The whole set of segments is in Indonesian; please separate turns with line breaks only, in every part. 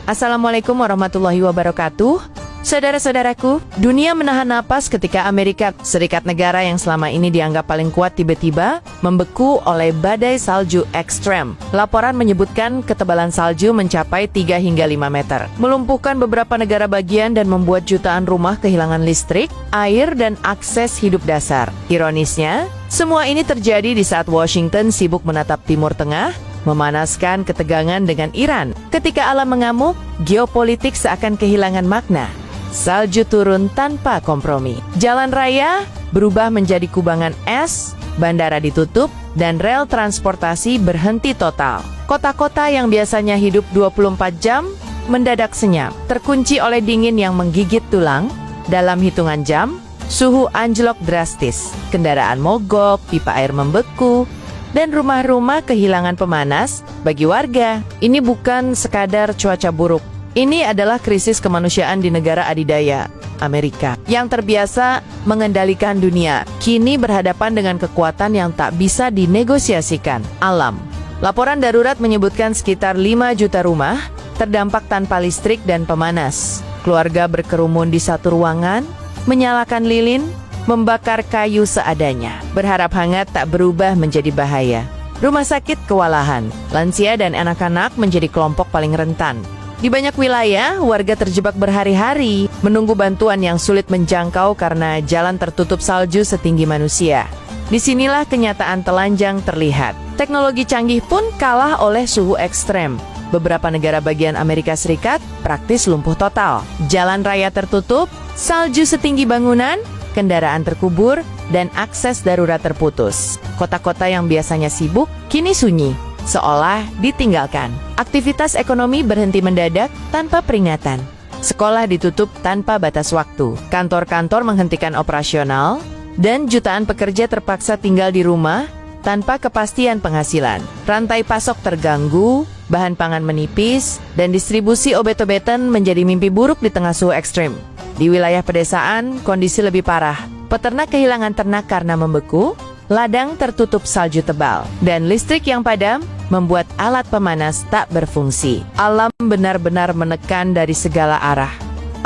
Assalamualaikum warahmatullahi wabarakatuh. Saudara-saudaraku, dunia menahan napas ketika Amerika Serikat, negara yang selama ini dianggap paling kuat, tiba-tiba membeku oleh badai salju ekstrem. Laporan menyebutkan ketebalan salju mencapai 3 hingga 5 meter, melumpuhkan beberapa negara bagian dan membuat jutaan rumah kehilangan listrik, air, dan akses hidup dasar. Ironisnya, semua ini terjadi di saat Washington sibuk menatap Timur Tengah, memanaskan ketegangan dengan Iran. Ketika alam mengamuk, geopolitik seakan kehilangan makna. Salju turun tanpa kompromi. Jalan raya berubah menjadi kubangan es, bandara ditutup, dan rel transportasi berhenti total. Kota-kota yang biasanya hidup 24 jam mendadak senyap, terkunci oleh dingin yang menggigit tulang. Dalam hitungan jam, suhu anjlok drastis, kendaraan mogok, pipa air membeku, dan rumah-rumah kehilangan pemanas. Bagi warga, ini bukan sekadar cuaca buruk. Ini adalah krisis kemanusiaan di negara adidaya, Amerika, yang terbiasa mengendalikan dunia, kini berhadapan dengan kekuatan yang tak bisa dinegosiasikan, alam. Laporan darurat menyebutkan sekitar 5 juta rumah terdampak tanpa listrik dan pemanas. Keluarga berkerumun di satu ruangan, menyalakan lilin, membakar kayu seadanya. Berharap hangat tak berubah menjadi bahaya. Rumah sakit kewalahan, lansia dan anak-anak menjadi kelompok paling rentan. Di banyak wilayah, warga terjebak berhari-hari menunggu bantuan yang sulit menjangkau karena jalan tertutup salju setinggi manusia. Disinilah kenyataan telanjang terlihat. Teknologi canggih pun kalah oleh suhu ekstrem. Beberapa negara bagian Amerika Serikat praktis lumpuh total. Jalan raya tertutup, salju setinggi bangunan, kendaraan terkubur, dan akses darurat terputus. Kota-kota yang biasanya sibuk kini sunyi, seolah ditinggalkan. Aktivitas ekonomi berhenti mendadak tanpa peringatan. Sekolah ditutup tanpa batas waktu. Kantor-kantor menghentikan operasional, dan jutaan pekerja terpaksa tinggal di rumah tanpa kepastian penghasilan. Rantai pasok terganggu, bahan pangan menipis, dan distribusi obat-obatan menjadi mimpi buruk di tengah suhu ekstrim. Di wilayah pedesaan, kondisi lebih parah. Peternak kehilangan ternak karena membeku, ladang tertutup salju tebal, dan listrik yang padam membuat alat pemanas tak berfungsi. Alam benar-benar menekan dari segala arah.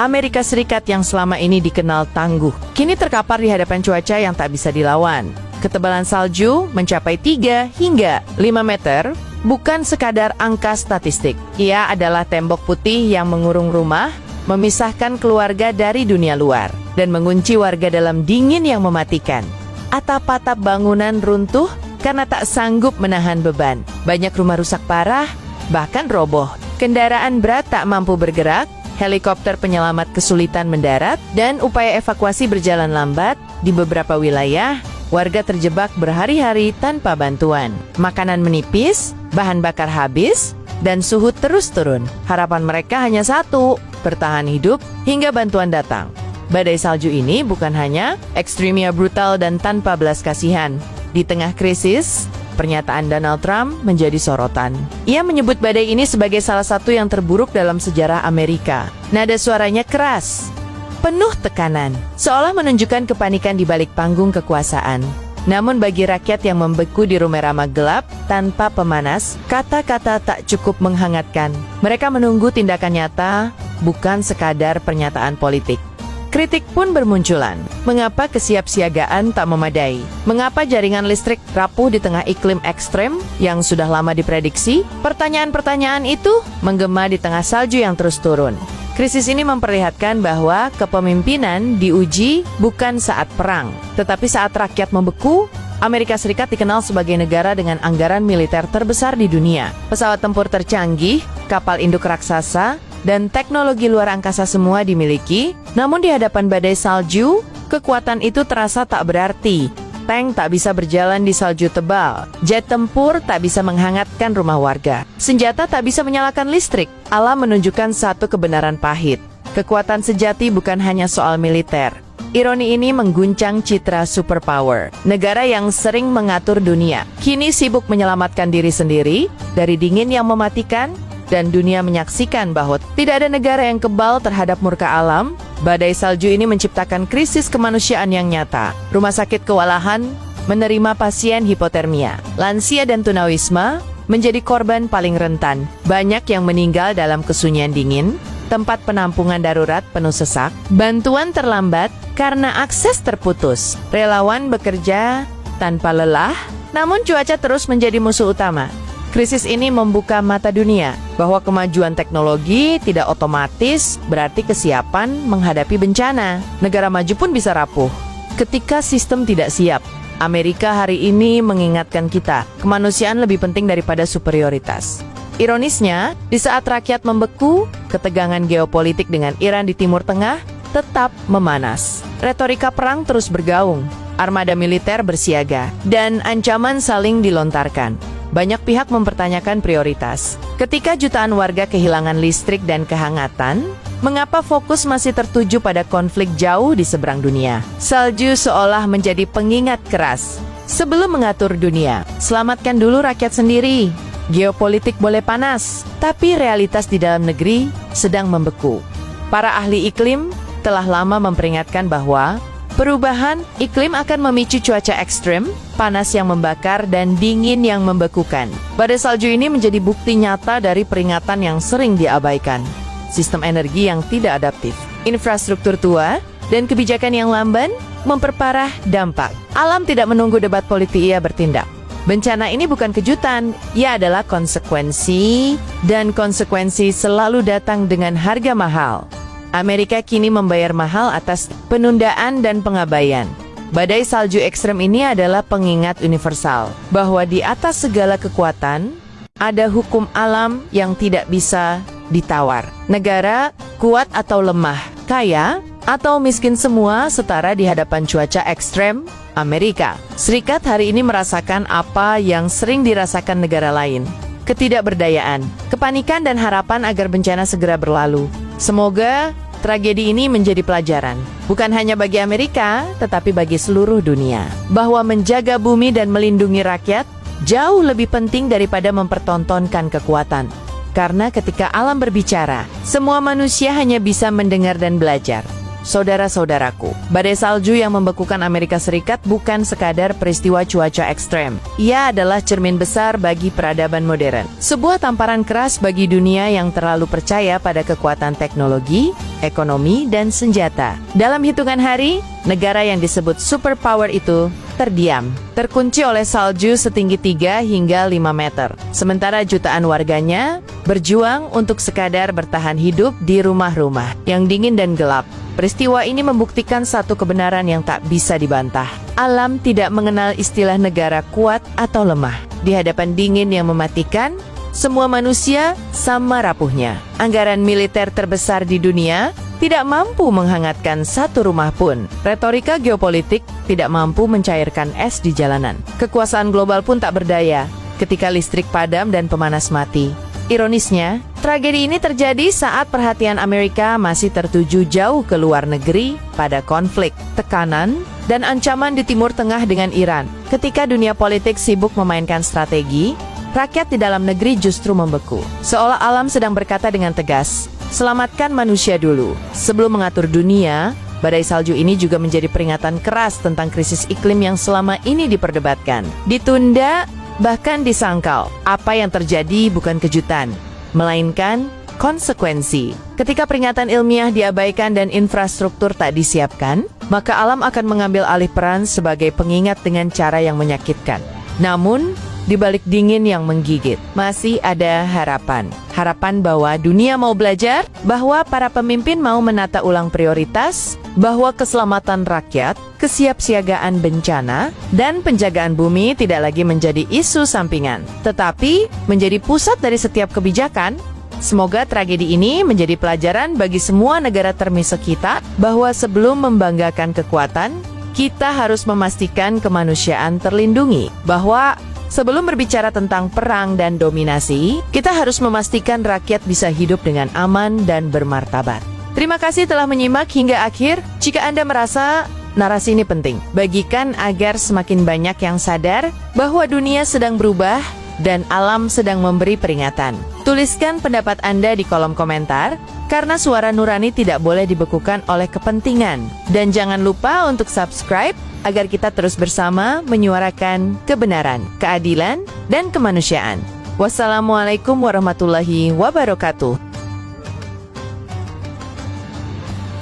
Amerika Serikat yang selama ini dikenal tangguh, kini terkapar di hadapan cuaca yang tak bisa dilawan. Ketebalan salju mencapai 3 hingga 5 meter, bukan sekadar angka statistik. Ia adalah tembok putih yang mengurung rumah, memisahkan keluarga dari dunia luar, dan mengunci warga dalam dingin yang mematikan. Atap-atap bangunan runtuh karena tak sanggup menahan beban. Banyak rumah rusak parah, bahkan roboh. Kendaraan berat tak mampu bergerak, helikopter penyelamat kesulitan mendarat, dan upaya evakuasi berjalan lambat. Di beberapa wilayah, warga terjebak berhari-hari tanpa bantuan. Makanan menipis, bahan bakar habis, dan suhu terus turun. Harapan mereka hanya satu, bertahan hidup hingga bantuan datang. Badai salju ini bukan hanya ekstrimnya brutal dan tanpa belas kasihan. Di tengah krisis, pernyataan Donald Trump menjadi sorotan. Ia menyebut badai ini sebagai salah satu yang terburuk dalam sejarah Amerika. Nada suaranya keras, penuh tekanan, seolah menunjukkan kepanikan di balik panggung kekuasaan. Namun bagi rakyat yang membeku di rumah gelap tanpa pemanas, kata-kata tak cukup menghangatkan. Mereka menunggu tindakan nyata, bukan sekadar pernyataan politik. Kritik pun bermunculan. Mengapa kesiapsiagaan tak memadai? Mengapa jaringan listrik rapuh di tengah iklim ekstrem yang sudah lama diprediksi? Pertanyaan-pertanyaan itu menggema di tengah salju yang terus turun. Krisis ini memperlihatkan bahwa kepemimpinan diuji bukan saat perang, tetapi saat rakyat membeku. Amerika Serikat dikenal sebagai negara dengan anggaran militer terbesar di dunia. Pesawat tempur tercanggih, kapal induk raksasa, dan teknologi luar angkasa semua dimiliki. Namun di hadapan badai salju, kekuatan itu terasa tak berarti. Tank tak bisa berjalan di salju tebal. Jet tempur tak bisa menghangatkan rumah warga. Senjata tak bisa menyalakan listrik. Alam menunjukkan satu kebenaran pahit. Kekuatan sejati bukan hanya soal militer. Ironi ini mengguncang citra superpower. Negara yang sering mengatur dunia, kini sibuk menyelamatkan diri sendiri dari dingin yang mematikan, dan dunia menyaksikan bahwa tidak ada negara yang kebal terhadap murka alam. Badai salju ini menciptakan krisis kemanusiaan yang nyata. Rumah sakit kewalahan menerima pasien hipotermia, lansia dan tunawisma menjadi korban paling rentan. Banyak yang meninggal dalam kesunyian dingin, tempat penampungan darurat penuh sesak, bantuan terlambat karena akses terputus. Relawan bekerja tanpa lelah, namun cuaca terus menjadi musuh utama. Krisis ini membuka mata dunia bahwa kemajuan teknologi tidak otomatis berarti kesiapan menghadapi bencana. Negara maju pun bisa rapuh ketika sistem tidak siap. Amerika hari ini mengingatkan kita, kemanusiaan lebih penting daripada superioritas. Ironisnya, di saat rakyat membeku, ketegangan geopolitik dengan Iran di Timur Tengah tetap memanas. Retorika perang terus bergaung, armada militer bersiaga, dan ancaman saling dilontarkan. Banyak pihak mempertanyakan prioritas. Ketika jutaan warga kehilangan listrik dan kehangatan, mengapa fokus masih tertuju pada konflik jauh di seberang dunia? Salju seolah menjadi pengingat keras. Sebelum mengatur dunia, selamatkan dulu rakyat sendiri. Geopolitik boleh panas, tapi realitas di dalam negeri sedang membeku. Para ahli iklim telah lama memperingatkan bahwa perubahan iklim akan memicu cuaca ekstrem, panas yang membakar, dan dingin yang membekukan. Badai salju ini menjadi bukti nyata dari peringatan yang sering diabaikan. Sistem energi yang tidak adaptif, infrastruktur tua, dan kebijakan yang lamban memperparah dampak. Alam tidak menunggu debat politik, ia bertindak. Bencana ini bukan kejutan, ia adalah konsekuensi, dan konsekuensi selalu datang dengan harga mahal. Amerika kini membayar mahal atas penundaan dan pengabaian. Badai salju ekstrem ini adalah pengingat universal bahwa di atas segala kekuatan ada hukum alam yang tidak bisa ditawar. Negara kuat atau lemah, kaya atau miskin, semua setara di hadapan cuaca ekstrem. Amerika Serikat hari ini merasakan apa yang sering dirasakan negara lain: ketidakberdayaan, kepanikan, dan harapan agar bencana segera berlalu. Semoga tragedi ini menjadi pelajaran, bukan hanya bagi Amerika, tetapi bagi seluruh dunia, bahwa menjaga bumi dan melindungi rakyat jauh lebih penting daripada mempertontonkan kekuatan. Karena ketika alam berbicara, semua manusia hanya bisa mendengar dan belajar. Saudara-saudaraku, badai salju yang membekukan Amerika Serikat bukan sekadar peristiwa cuaca ekstrem. Ia adalah cermin besar bagi peradaban modern. Sebuah tamparan keras bagi dunia yang terlalu percaya pada kekuatan teknologi, ekonomi, dan senjata. Dalam hitungan hari, negara yang disebut superpower itu terdiam, terkunci oleh salju setinggi 3 hingga 5 meter. Sementara jutaan warganya berjuang untuk sekadar bertahan hidup di rumah-rumah yang dingin dan gelap. Peristiwa ini membuktikan satu kebenaran yang tak bisa dibantah. Alam tidak mengenal istilah negara kuat atau lemah. Di hadapan dingin yang mematikan, semua manusia sama rapuhnya. Anggaran militer terbesar di dunia tidak mampu menghangatkan satu rumah pun. Retorika geopolitik tidak mampu mencairkan es di jalanan. Kekuasaan global pun tak berdaya ketika listrik padam dan pemanas mati. Ironisnya, tragedi ini terjadi saat perhatian Amerika masih tertuju jauh ke luar negeri pada konflik, tekanan, dan ancaman di Timur Tengah dengan Iran. Ketika dunia politik sibuk memainkan strategi, rakyat di dalam negeri justru membeku. Seolah alam sedang berkata dengan tegas, selamatkan manusia dulu. Sebelum mengatur dunia, badai salju ini juga menjadi peringatan keras tentang krisis iklim yang selama ini diperdebatkan. Ditunda, bahkan disangkal. Apa yang terjadi bukan kejutan, melainkan konsekuensi. Ketika peringatan ilmiah diabaikan dan infrastruktur tak disiapkan, maka alam akan mengambil alih peran sebagai pengingat dengan cara yang menyakitkan. Namun, di balik dingin yang menggigit, masih ada harapan. Harapan bahwa dunia mau belajar, bahwa para pemimpin mau menata ulang prioritas, bahwa keselamatan rakyat, kesiapsiagaan bencana, dan penjagaan bumi tidak lagi menjadi isu sampingan, tetapi menjadi pusat dari setiap kebijakan. Semoga tragedi ini menjadi pelajaran bagi semua negara termiskin kita, bahwa sebelum membanggakan kekuatan, kita harus memastikan kemanusiaan terlindungi, bahwa sebelum berbicara tentang perang dan dominasi, kita harus memastikan rakyat bisa hidup dengan aman dan bermartabat. Terima kasih telah menyimak hingga akhir. Jika Anda merasa narasi ini penting, bagikan agar semakin banyak yang sadar bahwa dunia sedang berubah dan alam sedang memberi peringatan. Tuliskan pendapat Anda di kolom komentar, karena suara nurani tidak boleh dibekukan oleh kepentingan. Dan jangan lupa untuk subscribe agar kita terus bersama menyuarakan kebenaran, keadilan, dan kemanusiaan. Wassalamualaikum warahmatullahi wabarakatuh.